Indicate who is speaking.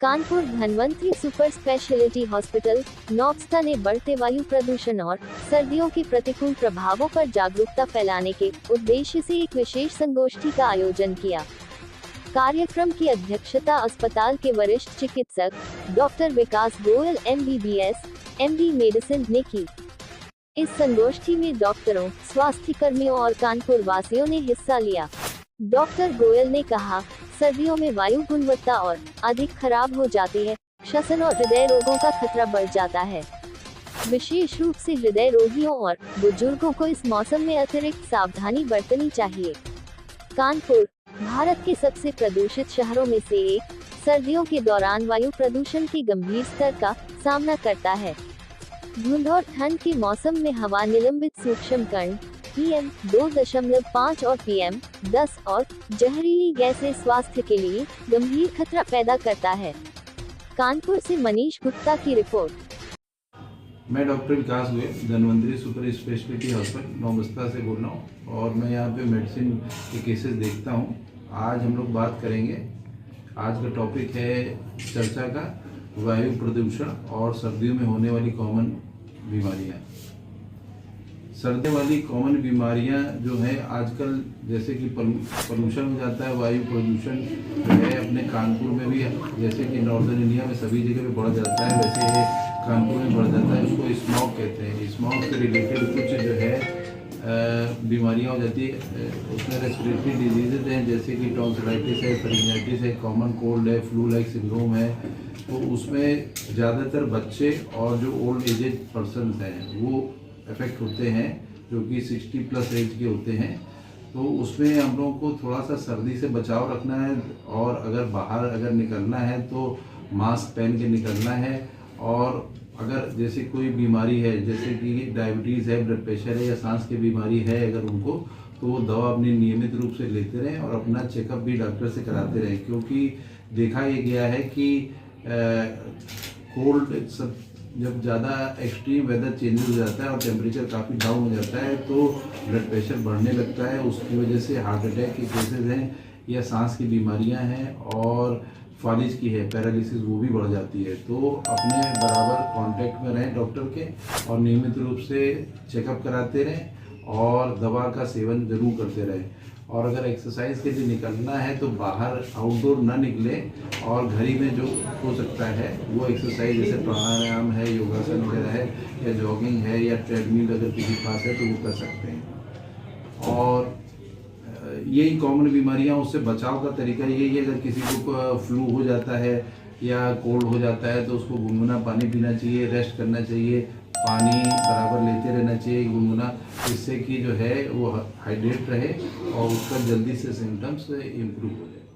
Speaker 1: Kanpur Dhanvantari super speciality hospital Naubasta ने बढ़ते वायु प्रदूषण और सर्दियों के प्रतिकूल प्रभावों पर जागरूकता फैलाने के उद्देश्य से एक विशेष संगोष्ठी का आयोजन किया। कार्यक्रम की अध्यक्षता अस्पताल के वरिष्ठ चिकित्सक doctor Vikas Goyal MBBS MD medicine ने की। इस संगोष्ठी में डॉक्टरों, स्वास्थ्य कर्मियों और कानपुर वासियों ने हिस्सा लिया। डॉक्टर गोयल ने कहा, सर्दियों में वायु गुणवत्ता और अधिक खराब हो जाती है, श्वसन और हृदय रोगों का खतरा बढ़ जाता है। विशेष रूप से हृदय रोगियों और बुजुर्गों को इस मौसम में अतिरिक्त सावधानी बरतनी चाहिए। कानपुर, भारत के सबसे प्रदूषित शहरों में से एक, सर्दियों के दौरान वायु प्रदूषण के गंभीर स्तर का सामना करता है। धुंध और ठंड के मौसम में हवा निलंबित सूक्ष्म कण PM 2.5 और PM 10 और जहरीली गैसें स्वास्थ्य के लिए गंभीर खतरा पैदा करता है। कानपुर से मनीष गुप्ता की रिपोर्ट।
Speaker 2: मैं doctor Vikas Goyal Dhanvantari super speciality hospital Naubasta से बोल रहा हूँ और मैं यहाँ पे मेडिसिन के केसेस देखता हूँ। आज हम लोग बात करेंगे, आज का टॉपिक है चर्चा का वायु प्रदूषण और सर्दियों में होने वाली कॉमन बीमारियाँ। सर्दी वाली कॉमन बीमारियां जो हैं आजकल, जैसे कि पोल्यूशन हो जाता है, वायु प्रदूषण जो है अपने कानपुर में भी, जैसे कि नॉर्दर्न इंडिया में सभी जगह पे बढ़ जाता है, वैसे ये कानपुर में बढ़ जाता है। उसको स्मॉग कहते हैं। स्मॉग से रिलेटेड कुछ जो है बीमारियां हो जाती है। उसमें रेस्पिरेटरी डिजीजेज हैं, जैसे कि टॉन्सिलाइटिस है, फेरिंजाइटिस है, कॉमन कोल्ड है, फ्लू लाइक सिंड्रोम है। तो उसमें ज़्यादातर बच्चे और जो ओल्ड एजेड पर्सन हैं वो इफेक्ट होते हैं, जो कि 60+ एज के होते हैं। तो उसमें हम लोगों को थोड़ा सा सर्दी से बचाव रखना है और अगर बाहर निकलना है तो मास्क पहन के निकलना है। और अगर जैसे कोई बीमारी है, जैसे कि डायबिटीज़ है, ब्लड प्रेशर है या सांस की बीमारी है अगर उनको, तो वो दवा अपनी नियमित रूप से लेते रहें और अपना चेकअप भी डॉक्टर से कराते रहें। क्योंकि देखा ये गया है कि कोल्ड सब जब ज़्यादा एक्सट्रीम वेदर चेंजेस हो जाता है और टेम्परेचर काफ़ी डाउन हो जाता है तो ब्लड प्रेशर बढ़ने लगता है। उसकी वजह से हार्ट अटैक के केसेस हैं या सांस की बीमारियां हैं और फालिज की है, पैरालिसिस, वो भी बढ़ जाती है। तो अपने बराबर कांटेक्ट में रहें डॉक्टर के और नियमित रूप से चेकअप कराते रहें और दवा का सेवन जरूर करते रहें। और अगर एक्सरसाइज के लिए निकलना है तो बाहर आउटडोर ना निकले और घर ही में जो हो सकता है वो एक्सरसाइज, जैसे प्राणायाम है, योगासन वगैरह है या जॉगिंग है या ट्रेडमिल अगर किसी के पास है तो वो कर सकते हैं। और यही कॉमन बीमारियां, उससे बचाव का तरीका यही है, अगर किसी को फ्लू हो जाता है या कोल्ड हो जाता है तो उसको गुनगुना पानी पीना चाहिए, रेस्ट करना चाहिए, पानी बराबर लेते रहना चाहिए गुनगुना, जिससे कि जो है वो हाइड्रेट रहे और उसका जल्दी से सिम्टम्स इम्प्रूव हो जाए।